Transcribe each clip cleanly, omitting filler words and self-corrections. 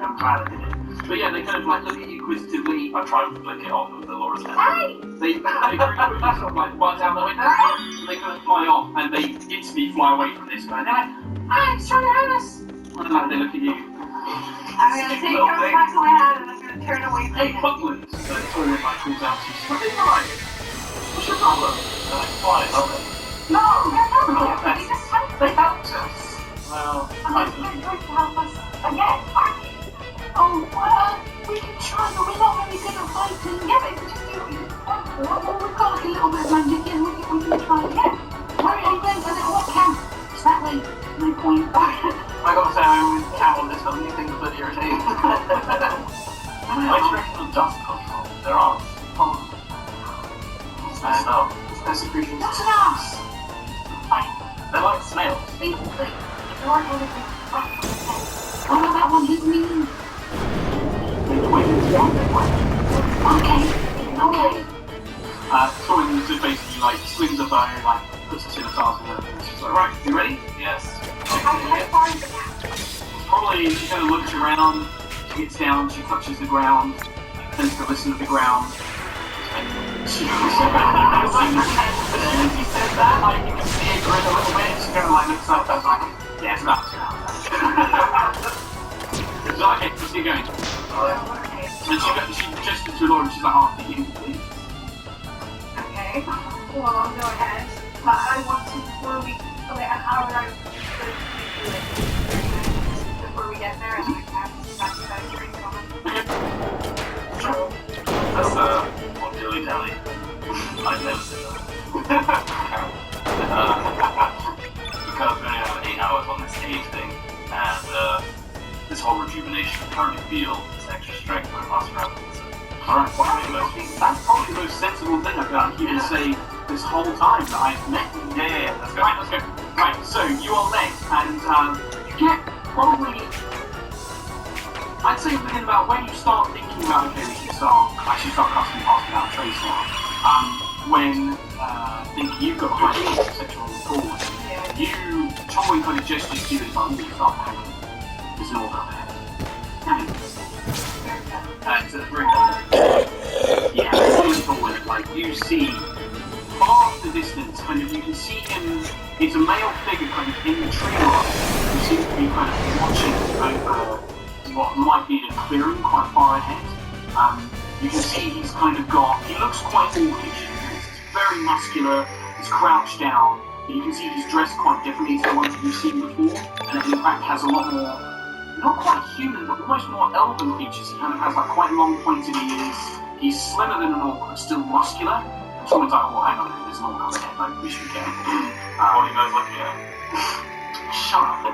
I'm glad I did it. But yeah, they kind of like look at you inquisitively. I try and flick it off with the Laura's head. Hey! They very quickly sort of like buzz out the window, and they kind of fly off, and they instantly fly away from this guy. They're like, "Hey, he's trying to hurt us!" And like, they look at you. I'm gonna take him back to my hand and I'm gonna turn away from Hey, him. Buckland! So Torian like calls out to you. What is right? What's your problem? They're like, fly, aren't they? No! They just helped They helped us! Well, I'm going to help us again, aren't you? Oh, we can try, but we're not very good at fighting. Yeah, but just do it. Well, we've got like a little bit of magic, yeah, we can try again. Where are you going to what camp? Is that like my point? I gotta say, I always count on this, other things that irritate. I reckon the dust control. There are. It's messed up. That's a creature. That's an ass. Fine. They're like snails. Basically, if you want anything, what about that one? He's mean. Okay. Torian just basically like swings a bow, like puts his scimitars in there, and she's like, right, you ready? Yes. How far is it now? Probably she kind of looks around, she gets down, she touches the ground, tends to listen to the ground. She as soon as he said that, like you can see her grin a little bit, she kind of like looks up and like, yeah, it's about 2 hours. So okay, let's keep going. And she gestured to Laura and she's like, after you, please. Okay. Well, I'll go ahead. But I want to, before we, okay, an hour out, before we get there, and I have to back drink on it. That's what dilly dally. I've never seen that. Because we only have 8 hours on this stage thing, and this whole rejuvenation currently feels this extra strength when I pass around. Alright, that's probably the most sensible thing I've done. You can say this whole time that I've met you. Yeah, let's go. Right, let's go. Right, so you are led, and you get probably, I'd say within about when you start thinking about, okay, we should actually start custom passing out trace now. When thinking you've got high sexual forward, Tori kind of gestures to you as like, you start hanging. There's an orc up there. And yeah, going forward, like you see far off the distance, kind of you can see him, it's a male figure kind of in the tree line, who seems to be kind of watching over what might be a clearing quite far ahead. You can see he's kind of got, he looks quite orcish, he's very muscular, he's crouched down, but you can see he's dressed quite differently to the ones that you've seen before, and in fact has a lot more, not quite human, but almost more elven features. He kind of has like quite long pointed ears, he's slimmer than an orc, but still muscular. Someone's like, oh, hang on, there's an orc over there, like, we should get him. What are you guys looking at? Shut up.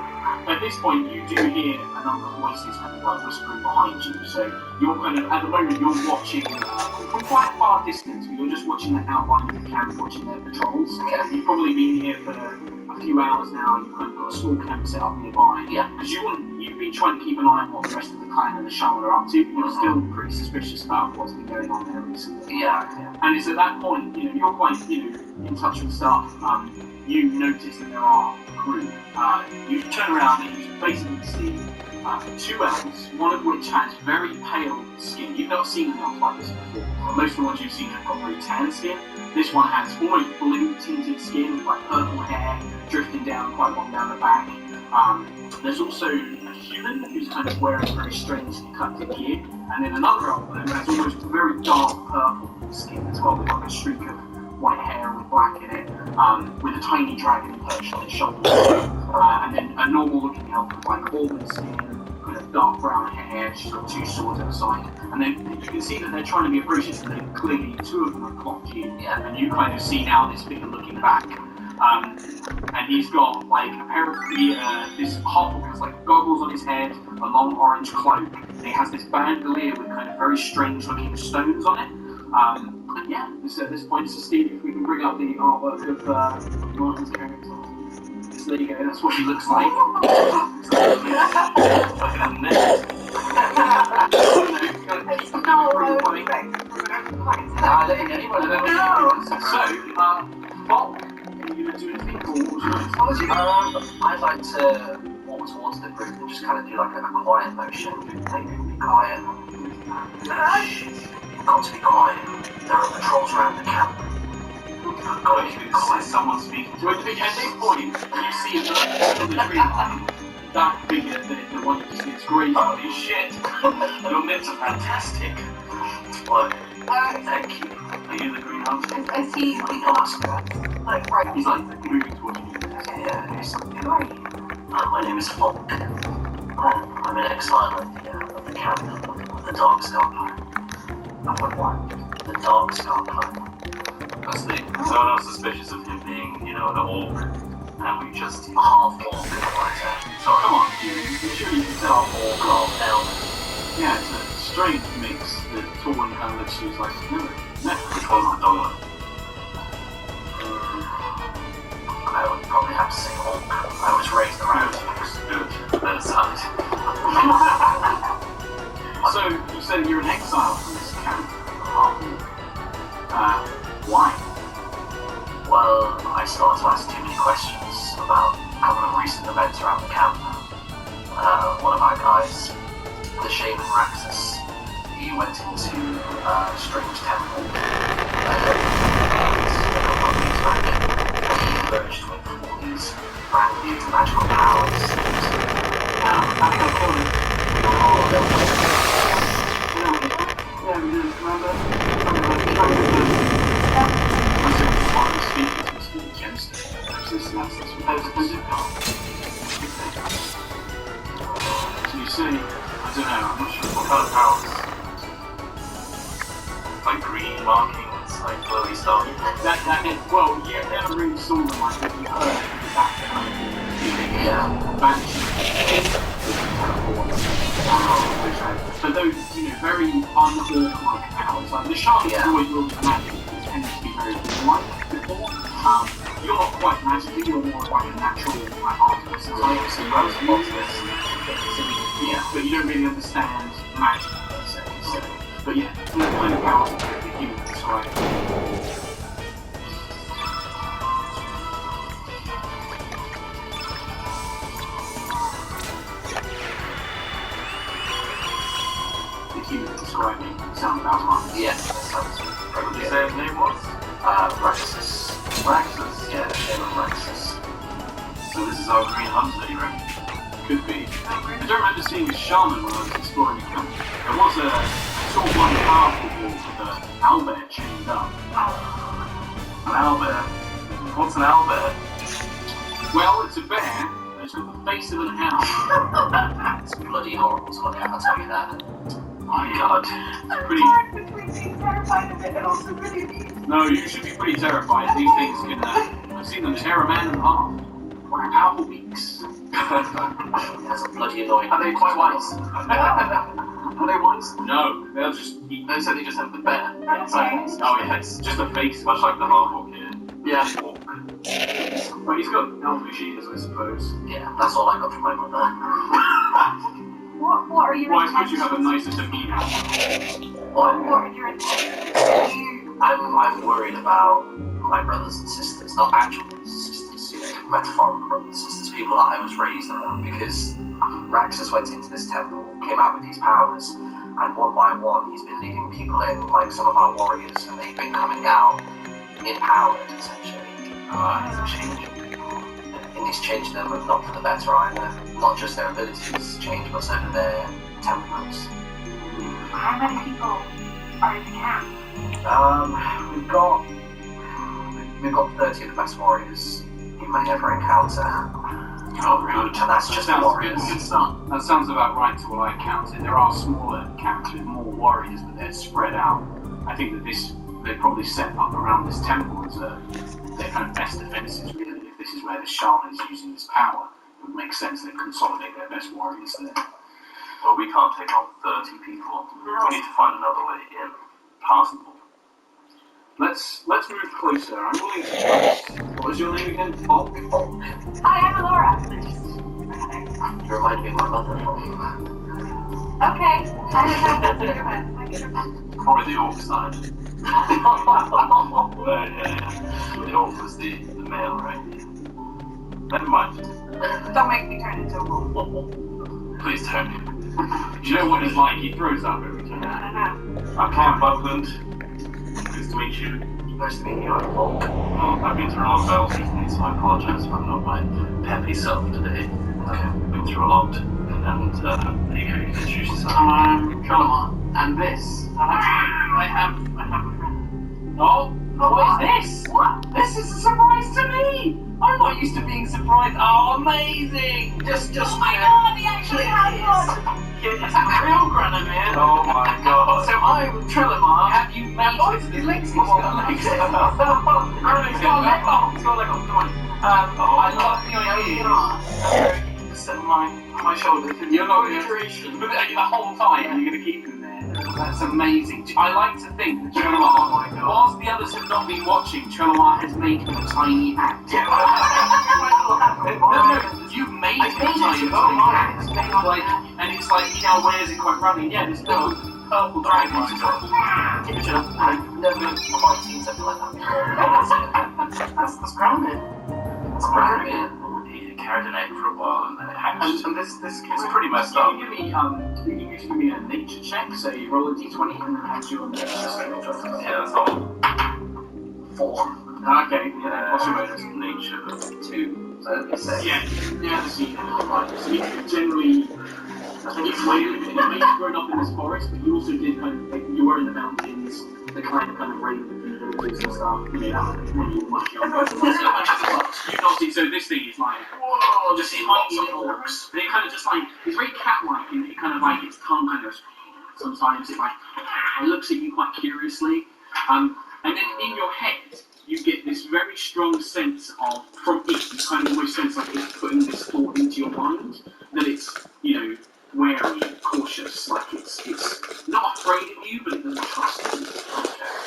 At this point, you do hear a number of voices kind of like whispering behind you, so you're kind of, at the moment, you're watching from quite far distance, but you're just watching the outline of the camp, watching their patrols. You've probably been here for a few hours now, you've kind of got a small camp set up nearby. Yeah. Because you've been trying to keep an eye on what the rest of the clan and the Shaman are up to, but you're still pretty suspicious about what's been going on there recently. Yeah. And it's at that point, you're quite, in touch with stuff. You notice that there are a group. You turn around and you basically see 2 elves, one of which has very pale skin. You've not seen an elf like this before. Most of the ones you've seen have got very tan skin. This one has almost blue tinted skin with like purple hair drifting down quite long down the back. There's also a human who's kind of wearing very strangely cut gear, and then another elf who has almost very dark purple skin as well, with like a streak of white hair with black in it, with a tiny dragon perched on his shoulder, and then a normal looking elf with like auburn skin, kind of dark brown hair, she's got 2 swords at the side, and then you can see that they're trying to be approaches, and then clearly 2 of them have clocked you, and you kind of see now this figure looking back, and he's got like apparently this half-orc has like goggles on his head, a long orange cloak, and he has this bandolier with kind of very strange looking stones on it. And yeah, so at this point, so Steve, if we can bring up the artwork of Martin's character. So there you go, that's what he looks like. Bob, are you going to do anything cool? I'd like to walk towards the group and just kind of do like a quiet quiet though, shit. They can be quiet. You've got to be quiet. There are patrols around the camp. God, you can see someone speaking to it. At this point, you see the tree line. That figure, the one you just see, it's great. Holy shit! Your lips are fantastic. What? Thank you. Are you the green hunter? I see you like right. He's like moving towards you. Yeah, Who are you? my name is Falk. I'm an exile of the camp of the Dark Scar Clan. Of what? The Dark Scar Clan. That's the thing. Someone else suspicious of him being, an orc. And we just Half orc, like So come on, I'm sure you can tell. half orc, half elf. Yeah, it's a strange mix. The tall one kind of looks to you like, no, Which one's the dog? I would probably have to say orc. I was raised around orcs. good. Better side. So you said you're an exile from this camp. Why? Well, I started to ask too many questions about a couple of recent events around the camp. One of our guys, the shaman Raxus, he went into a strange temple a couple of weeks back, and he emerged with all these brand new magical powers. Now, I can call it. Yeah, we did. Remember? I said, one of the speakers was the gemstone. So you say, I don't know, I'm not sure What kind of powers? Like green markings, like glowy stuff. well, you never really saw them like what you heard in the background. Banshee. But those, very un-orc-like powers, like the sharks always look magic, it tends to be very warm before. You're not quite magical, you're more like a natural artist, like, so but you don't really understand magic per se. So, but yeah, all the kind of powers that the humans, right? Describing sound about mine. Yes, that sounds What did you say his name was? Raxus. Raxus. Yeah, the shaman Raxus. So this is our green hunter, you reckon? Could be. I don't remember seeing a shaman when I was exploring the camp. There was a sort of one powerful wolf with an owlbear chained up. An owlbear? What's an owlbear? Well, it's a bear, and it's got the face of an owl. It's bloody horrible to look at, I'll tell you that. My god. Pretty... Between being terrified of it and also really amused. No, you should be pretty terrified. These things can, I've seen them tear a man in half. Quite powerful beaks. That's a bloody annoying. Are they quite wise? Are they wise? No, they'll just eat. They said they just have the bear. Oh yeah, it's just a face, much like the half-orc here. Yeah. Orc. Well, he's got elfish ears, I suppose. Yeah, that's all I got from my mother. What are your Why intentions? would you have a nicer demeanor? What are your intentions? I'm worried about my brothers and sisters, not actual brothers and sisters, metaphorical brothers and sisters, people that I was raised around, because Raxus went into this temple, came out with these powers, and one by one he's been leading people in, like some of our warriors, and they've been coming out empowered, essentially. He's changing people. And he's changed them, and not for the better either. Not just their abilities change, but so do their temperaments. How many people are in the camp? We've got 30 of the best warriors you may ever encounter. Oh, good. And that's just Sounds warriors. good start. That sounds about right to what I counted. There are smaller camps with more warriors, but they're spread out. I think that they probably set up around this temple as their kind of best defences, really. If this is where the shaman is using his power, it would make sense they consolidate their best warriors there. Well, we can't take on 30 people. We need to find another way in. Passable. Let's move closer. I'm willing to trust. What was your name again? Falk? Hi, I'm Laura. You remind me of my mother. Okay. I get her back. Probably the orc side. The orc was the male, right? Never mind. Don't make me turn into a wolf. Please don't. Do you know what he's like? He throws up every time. I'm Camp Buckland. Nice to meet you. Nice to meet you, I'm Volk. Well, I've been through a lot of battles recently, so I apologise if I'm not my peppy self today. I've been through a lot, and you can introduce yourself. I'm Chrono, and this, I have a friend. Oh, what is this? What? This is a surprise to me! I'm not used to being surprised. Oh, amazing! Just Oh my god, he actually has one! It's a real Granomir. Oh my god. So I'm Trillimar. Have you made Oh, his legs. He's got legs. He's got a leg. Oh, he's got a leg on. Come on. I love the idea. Set my shoulders. You're not iteration. But the whole time you're going to keep him there. That's amazing. I like to think that Trillimar, whilst the others have not been watching, Trillimar has made him a tiny act. No, you made him a tiny act. Like, and it's like he now wears it quite proudly. Yeah, this little purple dragon. I've never quite seen something like that before. That's grounded. It's great. He carried an egg for a while, and then it hatched. And this It's pretty messed up. Can you give me a nature check? So you roll a d20 and then add your nature check. Yeah, that's all. 4. Okay, yeah, what's your bonus? Nature. 2. So that'd be 6. Yeah, the sea right. So you generally, I think it's way, you may have grown up in this forest, but you also did kind of, like, you were in the mountains, the kind of rain with villages and stuff, you know, when you were much younger. You don't see, so this thing is like, whoa, just tiny little orcs. And it kind of just like, it's very cat-like, and it kind of like, its tongue kind of, sometimes it like, it looks at you quite curiously, and then in your head, you get this very strong sense of, from it, you kind of almost sense like it's putting this thought into your mind, that it's, you know, wary, cautious, like it's not afraid of you, but it doesn't trust you.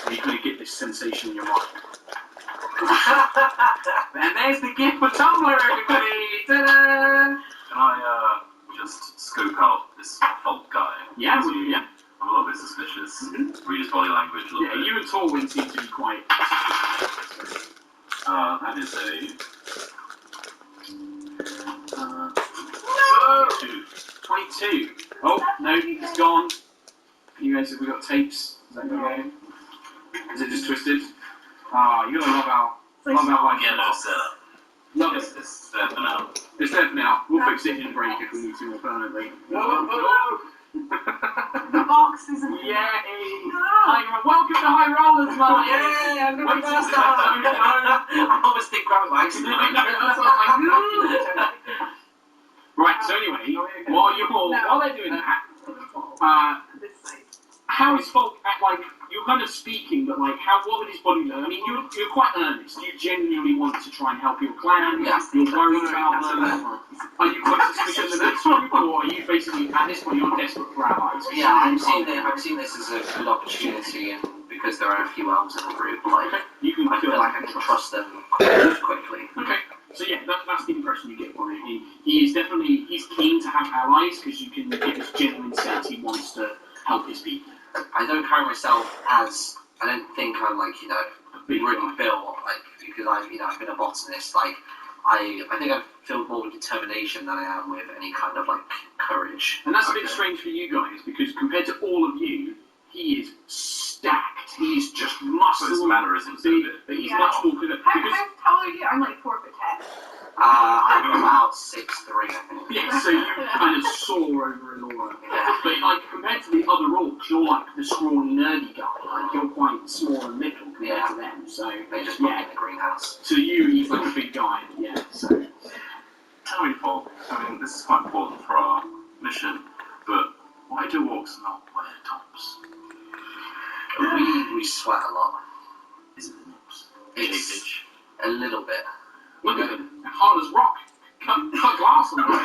And you kind of get this sensation in your mind. And there's the gift for Tumblr, everybody! Ta-da! Can I just scope out this folk guy? Yeah, well, yeah. I'm a little bit suspicious. Read his body language a little Yeah, bit. you and Torwin seem to be quite... That is a... 22. Oh, no, it's gone. You guys, have we got tapes? Is that okay? Is it just twisted? Ah, you're gonna love how like Yeah, no, set up. Love it. It's there for now. It's there for now. We'll fix it in break if we need to more permanently. The box is a... Yay! Welcome to High Rollers, man! Yeah, I'm Wait, gonna start. I always think grab my Right, so anyway, while they're doing that, This side. how is Folk at, like, you're kind of speaking, but like, what would his body learn? I mean, you're quite earnest. You genuinely want to try and help your clan. Yes. You're worried about them. Are you quite suspicious of this group, or are you basically, at this point, you're desperate for allies? Yeah, I'm seeing this as a good opportunity, and because there are a few elves in the group, like, Okay, you can I feel like I can trust them quickly. Okay, so yeah, that's the impression you get from him. He's keen to have allies, because you can get this genuine sense he wants to help his people. I don't carry myself as, I don't think I'm like, you know, really built, like, because I've been a botanist, like, I think I feel more with determination than I am with any kind of, like, courage. And that's a bit strange for you guys, because compared to all of you, he is stacked. He is just muscle. His mannerisms are a bit. But he's much more good at, How because tall are you? I'm like 4'10". I'm about 6'3", I think. yeah, so you kind of soar over an aura. But like compared to the other orcs, you're like the scrawny nerdy guy. Like you're quite small and little compared to them. So They just put me in the greenhouse. to you, he's like a big guy. Yeah. So Tell me, Paul, I mean, this is quite important for our mission, but why do orcs not wear tops? We sweat a lot. Is it the nips? It's a little bit. look at him, hard as rock. Cut glass on the way.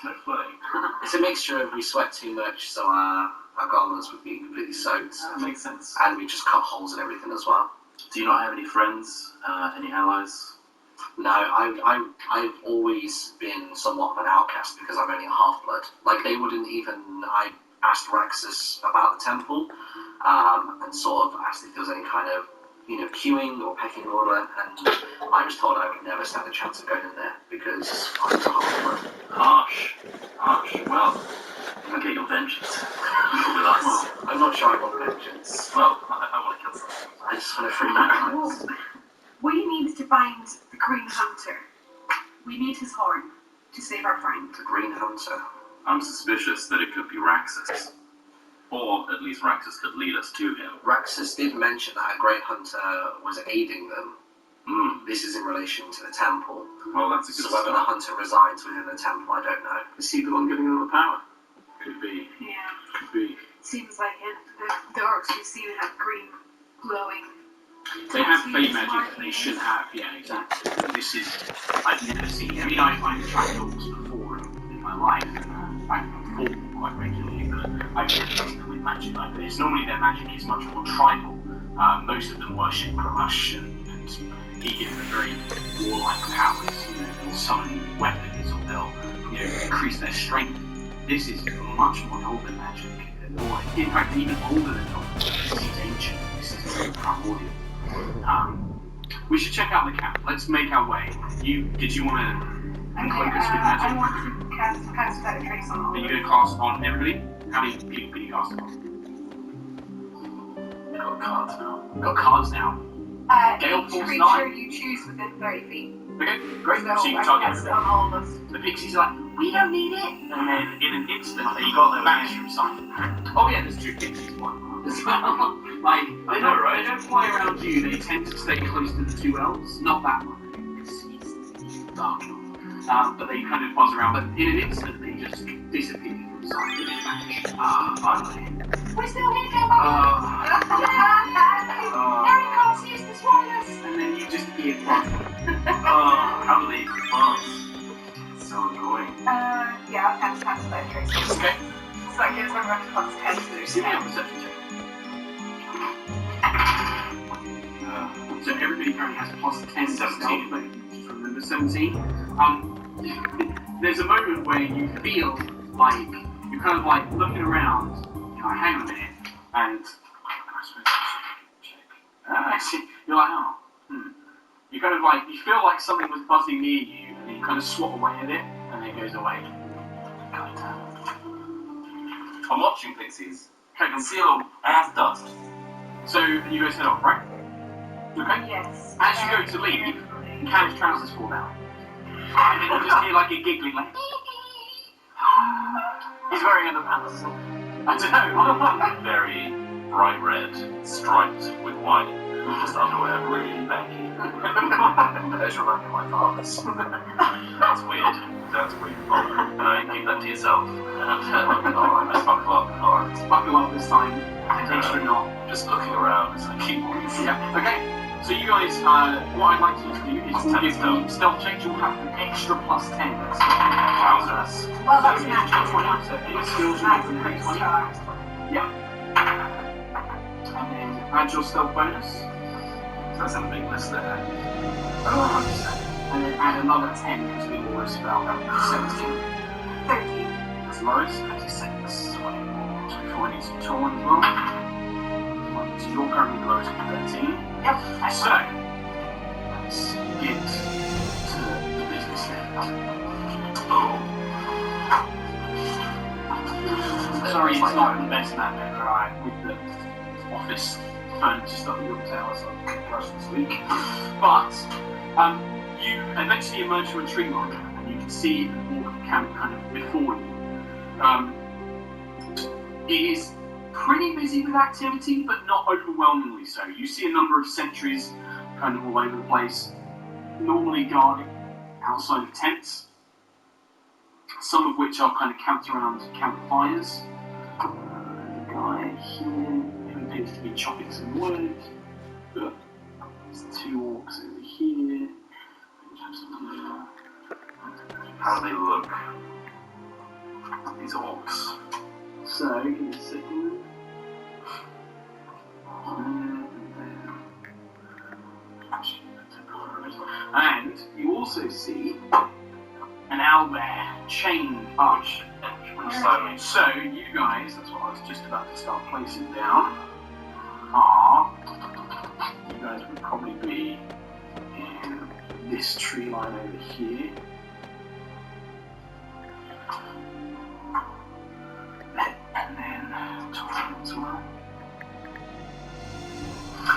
No flirting. It's a mixture of we sweat too much, so our garments would be completely soaked, That makes sense. and we just cut holes in everything as well. Do you not have any friends, any allies? No, I've always been somewhat of an outcast because I'm only a half-blood. Like, they wouldn't even... I asked Raxus about the temple, and sort of asked if there was any kind of, queuing or pecking order, and I was told I would never stand a chance of going in there because I was a half-blood. Harsh. Well, and get your vengeance. With us. I'm not sure I want vengeance. Well, I want to kill someone. I just want to free my friends. We need to find the Green Hunter. We need his horn to save our friend. The Green Hunter. I'm suspicious that it could be Raxus. Or at least Raxus could lead us to him. Raxus did mention that a Grey Hunter was aiding them. This is in relation to the temple. Well, that's a good So whether the start. hunter resides within the temple, I don't know. Is he the one giving them the power? Could be. Yeah. Could be. Seems like it. The orcs we've seen have green glowing. They have fey magic that they should have, yeah, exactly. But this is, I've never seen, I mean, I've tracked orcs before in my life, and I've fought them quite regularly, but I've never seen them with magic like this. Normally their magic is much more tribal. Most of them worship Kramush, and he gives them very warlike powers. You know, they'll summon weapons, or they'll, increase their strength. This is much more golden magic, or in fact even older than golden. This is ancient. This is very primordial. We should check out the camp. Let's make our way. Did you want to cloak us with magic? I want to cast Without a Trace on all Are you of going to cast on everybody? How many people can you cast it on? We've got cards now. We've got cards now. Gale each Force creature 9. you choose within 30 feet. Okay, great. So So you I can target cast it everybody. on all of us. The pixies are like, we don't need it. And then in an instant, they got vanish from sight. Oh yeah, there's 2 pixies. One as well. Like, I know, right? They don't fly around you. They tend to stay close to the 2 elves. Not that one. He's dark. But they kind of buzz around. But in an instant, they just disappear from sight. They just vanish. Finally. We're still here, Gilbert! Harry comes, use this wireless! And then you just hear How do they advance? So annoying. Yeah, I'll cast Without a Trace. Okay. So that gives everyone plus 10 to their Give me a spell. perception check. So everybody currently has plus 10 to 17, but just remember 17. There's a moment where you feel like you're kind of like looking around, hang on a minute, and you're like, you kind of like, you feel like something was buzzing near you, and then you kind of swat away at it, and then it goes away. I'm watching pixies. I can see a little ass dust. So you guys head off, right? Okay. Yes. As you go to leave, Cam's trousers fall down. And then you just hear like a giggling, like, he's wearing underpants. I don't know. Very bright red, striped with white. Just underwear, really baggy. Those remind me of my father's. That's weird. That's weird. Keep that to yourself. And alright, buckle up. Alright. Buckle up this time. Make sure you're not. Just looking around as I keep walking. Yeah. Okay. So you guys, what I'd like you to do is to give me stealth checks. You'll have an extra plus 10. Wowzers. Well, that's So natural. 20, so any skills you have from 20. Yeah. And then add your stealth bonus. That's a big list there. Oh, 100%. And then add another 10 because we Laura's spell. That would be 17. 13. That's Laura's. 26. 24. 24 needs to be torn as well. So you're currently the lowest at 13. Yep. So, let's get to the business then. Sorry, it's not the best map ever, right? With the office furniture stuff at your tower, so I rushed this week. But, you eventually emerge from a tree line, and you can see the orc camp kind of before you. It is pretty busy with activity, but not overwhelmingly so. You see a number of sentries kind of all over the place, normally guarding outside of tents, some of which are kind of camped around campfires. The guy here who appears to be chopping some wood. There's 2 orcs over here. How do they look? These orcs. So, give me a second. And you also see an owlbear chained up. So you guys, that's what I was just about to start placing down, you guys would probably be in this tree line over here. as well.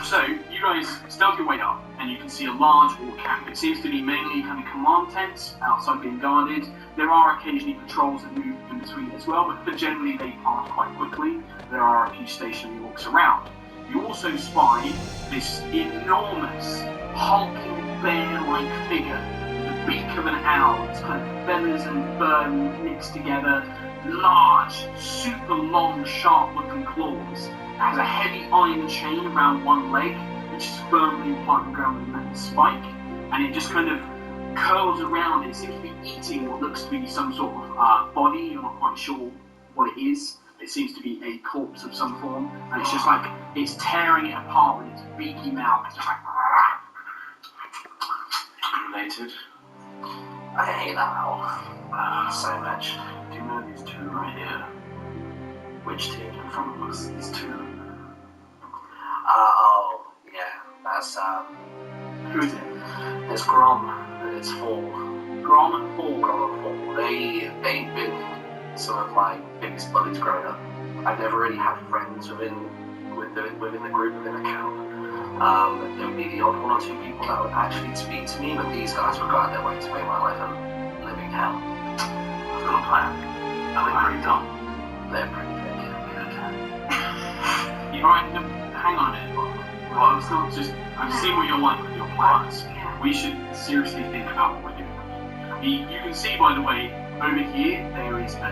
So, you guys stealth your way up, and you can see a large war camp. It seems to be mainly kind of command tents outside being guarded. There are occasionally patrols that move in between as well, but generally they pass quite quickly. There are a few stationary orcs around. You also spy this enormous, hulking bear-like figure with the beak of an owl. It's kind of feathers and fur mixed together. Large, super long, sharp-looking claws. It has a heavy iron chain around one leg, which is firmly applied to the ground with a metal spike, and it just kind of curls around. It seems to be eating what looks to be some sort of body. You're not quite sure what it is. It seems to be a corpse of some form, and it's just like it's tearing it apart with its beaky mouth. It's just like. Related. I hate that owl so much. Do you know these two right here? Which two in front of us? These two. Oh, yeah, that's, Who is it? there's Grom, and it's Fall. Grom and Paul. Grom and Fall. They've been some of my biggest bullies growing up. I've never really had friends within the group, within the camp. There would be the odd one or two people that would actually speak to me, but these guys would go out their way to make my life a living hell. I've got a plan. Are they pretty dumb? They're pretty thick. Alright, hang on a minute. Well, it's not just. I've seen what you're like with your plans. We should seriously think about what we're doing. You can see, by the way, over here, there is a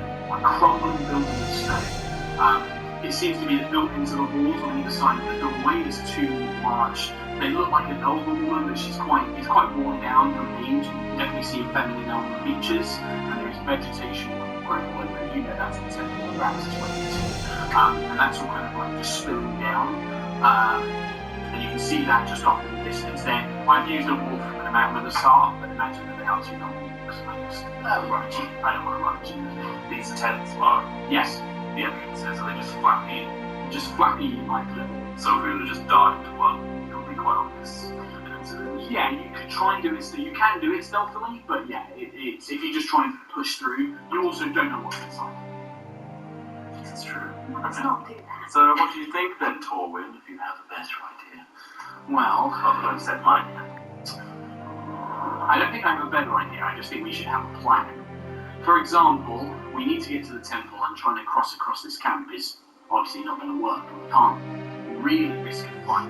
crumbling building of stone. It seems to be built into the walls on either side of the doorway. There's two large. They look like an elder woman, but she's quite worn down from age. You can definitely see a feminine elder features, and there's vegetation growing all over it. You know that's the temple of Rax's went to. And that's all kind of like just spilling down. And you can see that just off in the distance there. I've used a wolf and a man with a staff, but imagine that they are two normal wolves. I don't want to run at you. These tents are Yes, the entrances, are they just flappy? just flappy like the. So if we were to just dive into one, it would be quite obvious. Yeah, you could try and do it. You can do it stealthily, but yeah, it's if you just try and push through, you also don't know what's inside. That's true. Let's not do that. So what do you think then, Torwin, if you have a better idea? Well, Not that I've said mine yet. I don't think I have a better idea. I just think we should have a plan. For example, we need to get to the temple, and trying to cross across this camp is obviously not going to work. We can't really risk a fight.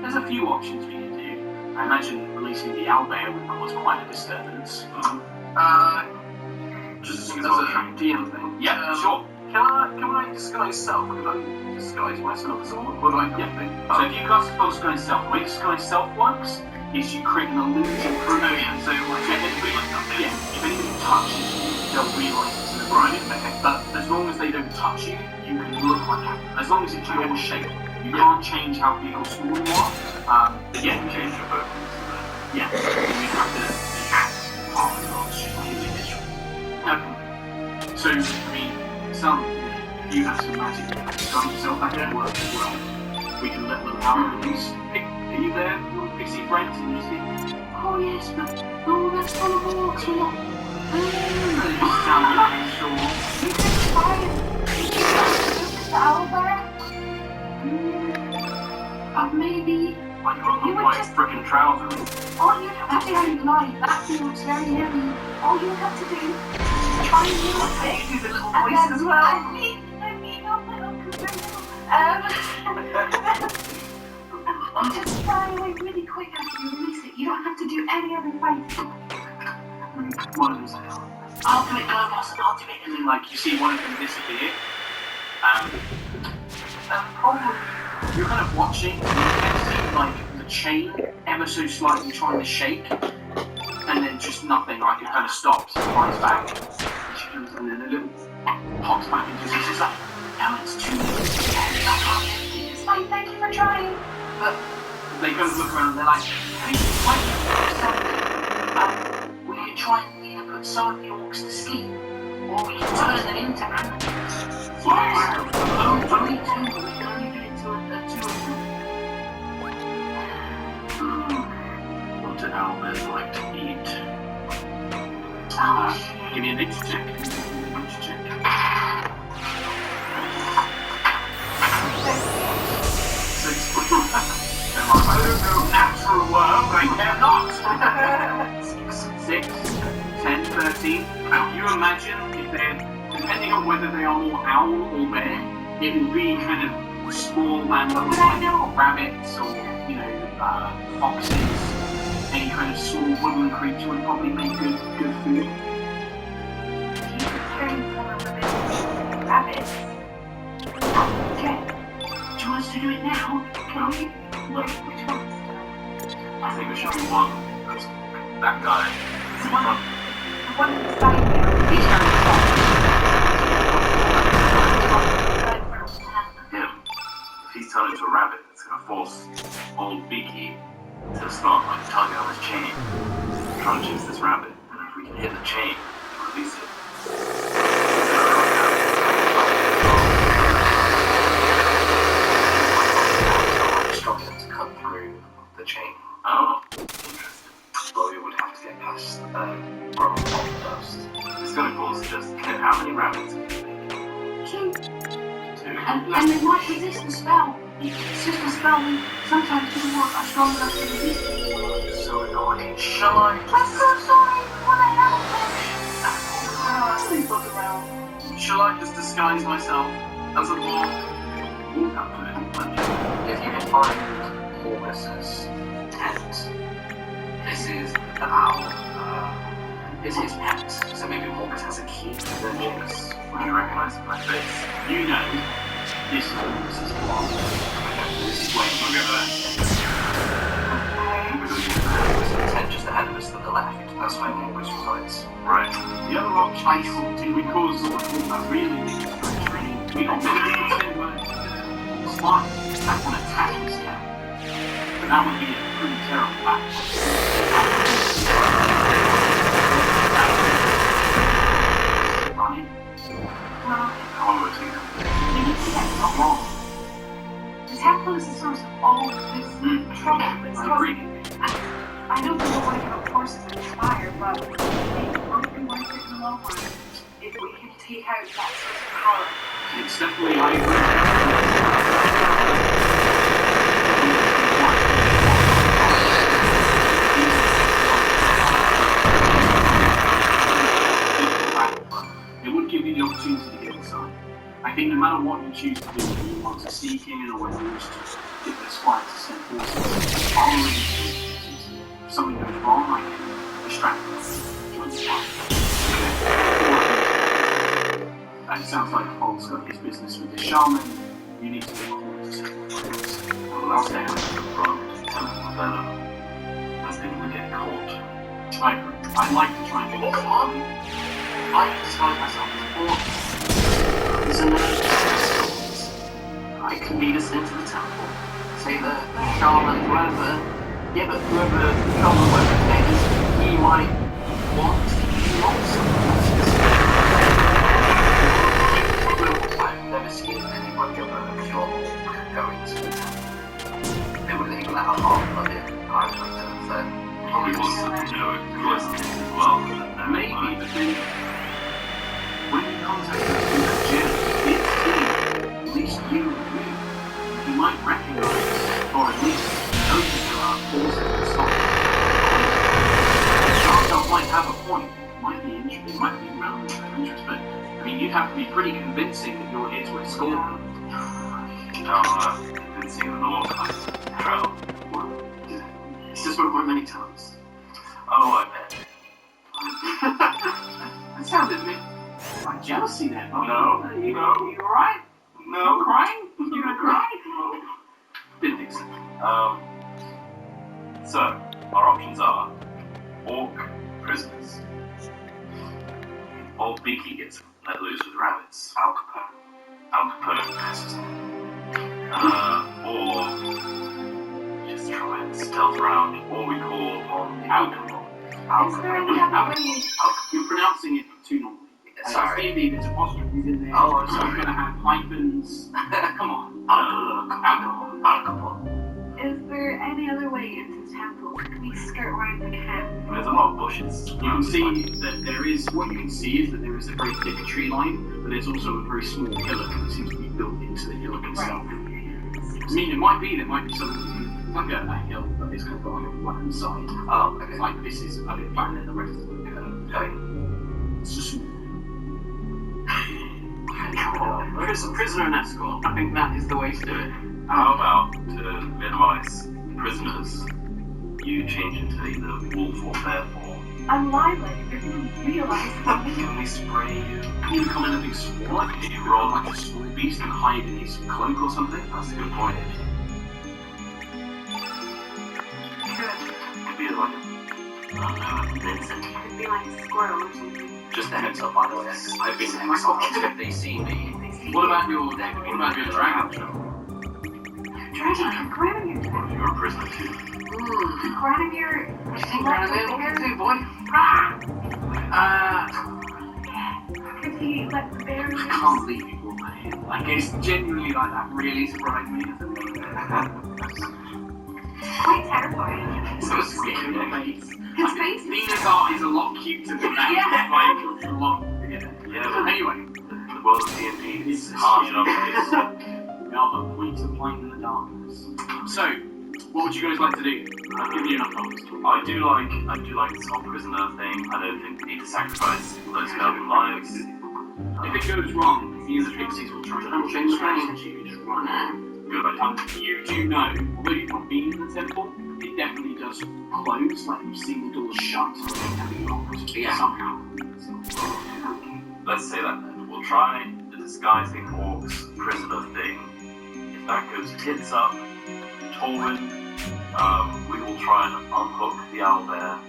There's a few options we can do. I imagine releasing the owlbear would cause quite a disturbance. Just as as a a DM thing. Yeah, sure. Can I disguise self? Could I disguise myself? So what would I Yeah. think? So if you cast spell Disguise Self, the way Disguise Self works is you create an illusion for Oh yeah, so like if anybody, like that. yeah, if anybody touches you, they'll realise it's an illusion. But as long as they don't touch you, you can look like that. As long as it's your shape. You can't change how big or small you are. Yeah, change your book. Yeah, you have to act part of it, it's just purely visual. Okay. So, I mean, if you have some magic to disguise yourself, that can work as well. We can let them out and just are you there, little pixie friends, and just think, Oh yes, but that's full of orcs. We're not. you sound really sure. You can try and the owlbear. Maybe. Like you're You would like just- frickin' trousers. All you have to do, like that feels very heavy. All you have to do is try and use it. You do the little And voice then as well. I mean, I'm just fly away really quick after you release it. You don't have to do any other fighting. One of them says, I'll do it, go boss, I'll do it. And then, like, you see one of them disappear. Probably, you're kind of watching, and you can see, like, the chain ever so slightly trying to shake. And then just nothing, like, it kind of stops and flies back. And then a little pops back into this. It's like, no, it's too late. It's fine, thank you for trying. But they kind of look around and they're like, hey, wait, we can try and either put some of the orcs to sleep, or we can turn them into animals. Yes. Only two, but we can only do it to a two of them. What do owlbears like to eat? Give me a nature check. Nature check. Natural world, I care not. 6, 10, 13. You imagine if they're, depending on whether they are more owl or bear, it will be kind of small mammals like rabbits or, foxes. Any kind of small woodland creature would probably make good food. Rabbits. Okay. Do you want us to do it now? Can we? Which ones? I think we should do one. That guy. The one that's back here. He's trying to talk. Him. If he's turned into a rabbit, it's going to force old Beaky to start tugging on his chain, trying to chase this rabbit. And if we can hit the chain, release it. Struggling to cut through the chain. Oh, interesting. Well, we would have to get past Roman first. It's going to cause just how many rabbits? 2. 2. And they might resist the spell. It's just a spell we sometimes do not are strong enough to resist. So annoying. Shall I? I'm so sorry. What the hell? Look around. Shall I just disguise myself as a dwarf? Walk up to him. If you can find Augustus tent, this is an owl. It's his pet, so maybe August has a key to the chase. Would you recognize my face? You know, this is wrong. This is where you go there. There's a tent just ahead of us to the left. That's where August resides. Right. The other option I thought to because of a really big tree, we got to slide that can attack this cat. But that would be a pretty terrible battle. Running. Well, How long would it take? we need to get Not long. the temple is the source of all this trouble. It's I agree. I know people want to give up forces and inspire, but it won't be worth it in the long run if we can take out that source of power. It's definitely, I agree. It would give you the opportunity to get inside. I think no matter what you choose to do, whether you want to sneak in or whether you just give this fight to send forces, following if something goes wrong, I can distract them. Join the fight. It sounds like Paul's got his business with the shaman. You need to be called to send forces. Well, I'll stay with the front. Temple better. Let's think we get caught. I'd like to try and get Come on! I can disguise myself as a dwarf. I can lead us into the temple. Say the shaman, whoever. Yeah, but whoever the shaman, whoever his name is, he might want to use something. I've never seen anybody of a pure going to the temple. They wouldn't even let a half blood in. I was with them, so. Probably wants to, coincidence as well. maybe, but then when you contact us through that gym, it's clear, at least you might recognize, or at least know that there are forces that stop you. Charles might have a point, might be interesting, it might be relevant to their interest, but I mean, you'd have to be pretty convincing that you're here to escort them. Convincing the North. Travel. It's just worked many times. Oh, I bet. That sounded a bit like jealousy there. No, You no. alright? No. You crying? You gonna cry? Didn't think so. So, our options are orc prisoners. Old Beaky gets let loose with rabbits. Al Capone. Or just try and stealth around, or we call on the alcohol. Is there any other way? You're pronouncing it too normally. Sorry. Maybe if it's apostrophes in there, Oh, I'm sorry. you're gonna have hyphens. Come on. Alcohol. Is there any other way into the temple? Can we skirt around the camp? There's a lot of bushes. You can see that there is, what you can see is that there is a very thick tree line, but there's also a very small hillock that seems to be built into the hillock itself. I mean, there might be something like a hill, but it's kind of got like a flattened side. Oh, okay. It's like this is a bit flatter than the rest of the Okay. It's just Prisoner and escort. I think that is the way to do it. How about to minimize prisoners, you change into either wolf or bear form? I'm live-like. They're going to realize it's me. Can we spray you? can you become a big swarm? Like, Can you roll roll like a small beast and hide in his cloak or something? That's a good point. Could be like Vincent. Could be like a squirrel or something. Just a heads up, by the way. I've been exiled. If they see me, What about your dragon? Dragon, can Granamir do that? you're a prisoner too. Can Granamir... What do you think, Granamir? What can you do, boy? Could he let the bear... I can't believe you brought that in. Like, it's genuinely like that really surprised me. Quite terrifying. So sweet in your face. His face is... Venugar is a lot cuter than that. Yeah. Like, it's a lot... Yeah, So anyway, the world of D&D is harsh enough as we are but points of light in the darkness. So, what would you guys like to do? I've given you enough comments. I do like this whole prisoner thing. I don't think we need to sacrifice those thousand lives. If it goes wrong, me and the pixies will try to change strategy and just run out. Good idea. You do know, although you've not been in the temple, it definitely does close, like you've seen the doors shut and be locked somehow. Let's say that then. We'll try the disguising orcs prisoner thing. If that goes tits up, Torvin, we will try and unhook the owlbear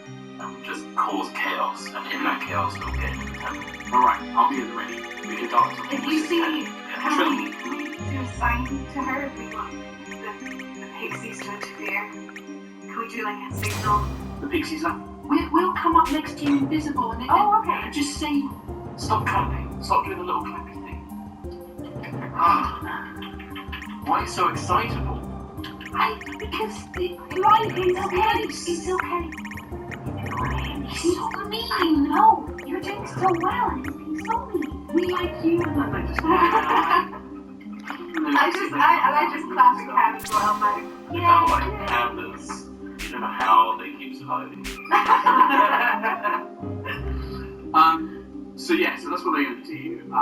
and just cause chaos. And in that chaos, we'll get into the temple. Alright, I'll be at the ready. We can dart to If you see... Yeah, Can we do a sign to her if we want the pixies to interfere? Can we do like a signal? the pixies like, we'll come up next to you invisible and Oh, okay. just say, stop clapping. Stop doing the little clappy thing. Why are you so excitable? Because life is okay. It's okay. He's so mean. No, you're doing so well. He's so mean. We like you. I just clap and cat as well, but They kind of like pandas. You don't know how they keep surviving. So yeah, so that's what they're going to do. What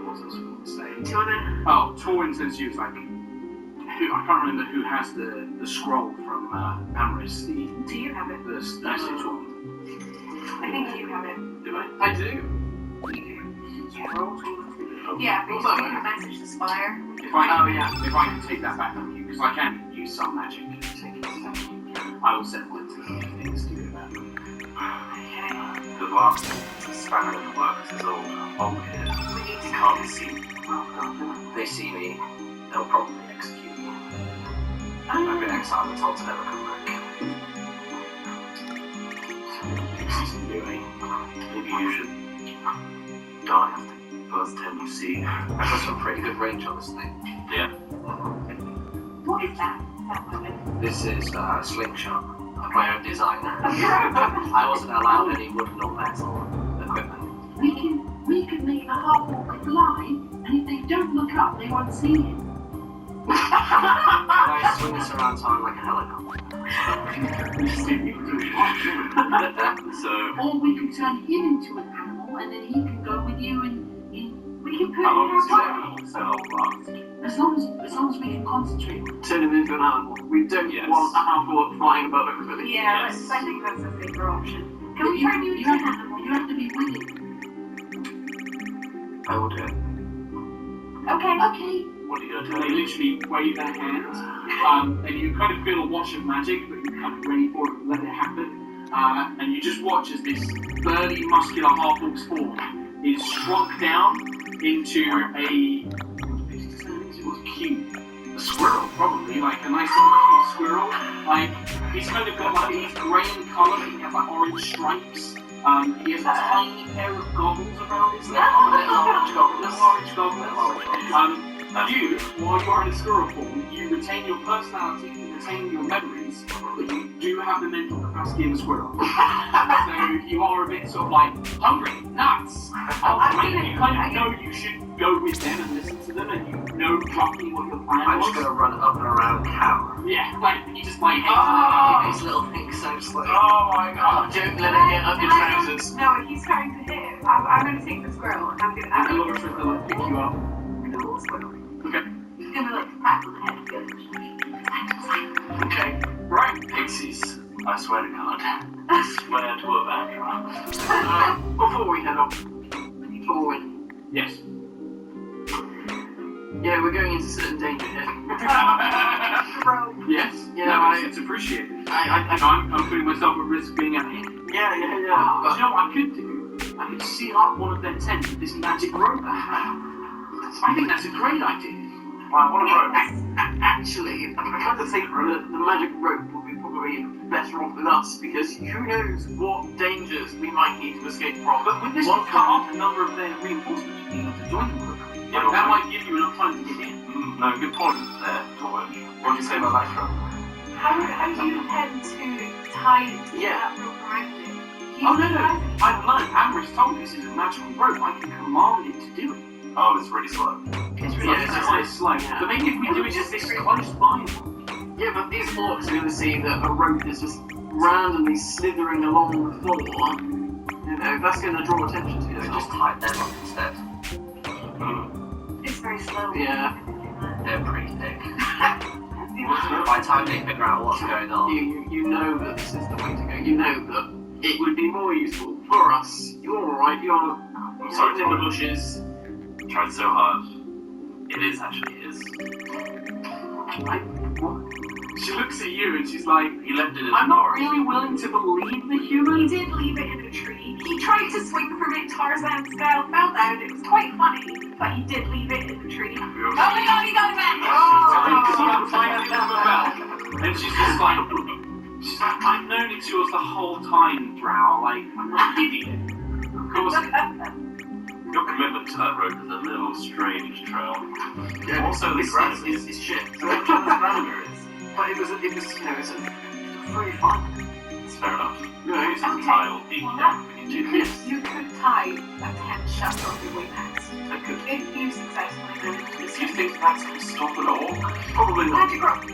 else was I going to say? do you wanna? Oh, Torwin says she was like, I can't remember who has the scroll from Amris, Do you have it? the message one. I think you have it. Do I? I do. Yeah, but you can message the spire. If I can take that back from you, because I can use some magic to take it back from you, I will set one to things to do that. The last spanner in the works is all old here. We need to Can't be seen. if they see me, they'll probably execute me. I've been exiled and told to never come back. Pixies can do it. Maybe you should die after the first 10 you see. I've got some pretty good range on this thing. Yeah. What is that? That weapon? This is slingshot. Of my own design. I wasn't allowed any wooden or metal equipment. We can make the Harpawk fly, and if they don't look up, they won't see him. I swing this around town like a helicopter. So, Or we can turn him into an animal, and then he can go with you, and we can put how him long in does our that pocket. cell last? As long as we can concentrate. Turn him into an animal. We don't Yes. want a half-orc flying above everybody. Yeah, Yes. I think that's a bigger option. Can we turn you into an animal? You have to be with it. I will do it. Okay. What are you going to They do? literally wave their hands, and you kind of feel a wash of magic, but you're kind of ready for it, let it happen. And you just watch as this burly, muscular half-orc's form is shrunk down into a squirrel, probably, like a nice little cute squirrel. Like, he's kind of got like, he's grey in colour, but he has like orange stripes. He has a tiny pair of goggles around his neck. Little orange goggles. You, while you are in a squirrel form, you retain your personality, you retain your memories, but you do have the mental capacity of a squirrel. So you are a bit sort of like hungry, nuts. You kind of know you should go with them and listen to them, and you know roughly what your plan I'm was. just gonna run up and around camera. Yeah, like you just like These little things so slow. oh my god. Don't let it get up your trousers. No, he's starting to hit. I'm going to take the squirrel and I'm going And Laura's going to like pick you up. the little squirrel. Okay. He's going to like pat on the head and go, Okay. Right. Pixies, I swear to God. I swear to a Vandra. Before we head off forward, Yes. yeah, we're going into certain danger here. Yes. Yeah, no, it's appreciated. I'm putting myself at risk being out here. Yeah. But you know what I could do? I could seal up one of their tents with this magic rope. I think that's a great idea. Wow, what a rope. Actually, I'm trying to think that the magic rope would be probably better off with us, because who knows what dangers we might need to escape from. But with this one cut off the number of their reinforcements you need to join the group. Yeah, That might give you enough time to get in. No, good point there, George. What do you say about that, Chrono? how do you intend to tie that rope around it? Oh no, I've learned. Amber's told me this is a magical rope. I can command it to do it. Oh, it's really slow. It's It's quite slow. Yeah. But maybe if we do it just this close by. Yeah, but these orcs are going to see that a rope is just randomly slithering along the floor. You know, that's going to draw attention to They it. just tied them up instead. It's very slow. Yeah. They're pretty thick. By the time they figure out what's going on, You know that this is the way to go. You know that it would be more useful for us. You're alright, you're sorry, in the Tom. bushes. Tried so hard. It is actually his. She looks at you and she's like, He left it in I'm the not forest. really willing to believe the He human. did leave it in a tree. He tried to swing from it Tarzan style, fell down. It was quite funny, but he did leave it in the tree. We were Oh my god, he got it back! And she's just like, I've known it's yours the whole time, Drow. Like, I'm not an idiot. Of course. Your commitment to that rope is a little strange, Trail. Yeah, Also, the this grass is shit. so what kind of grammar is? But it was you know, it's a free fun. It's fair enough. You know, it's Okay. Tile deep down if we need to. You could tie a tent shut on your way next. That could. If you successfully manage to Do you escape. think that's going to stop an orc? probably not. Magic rope.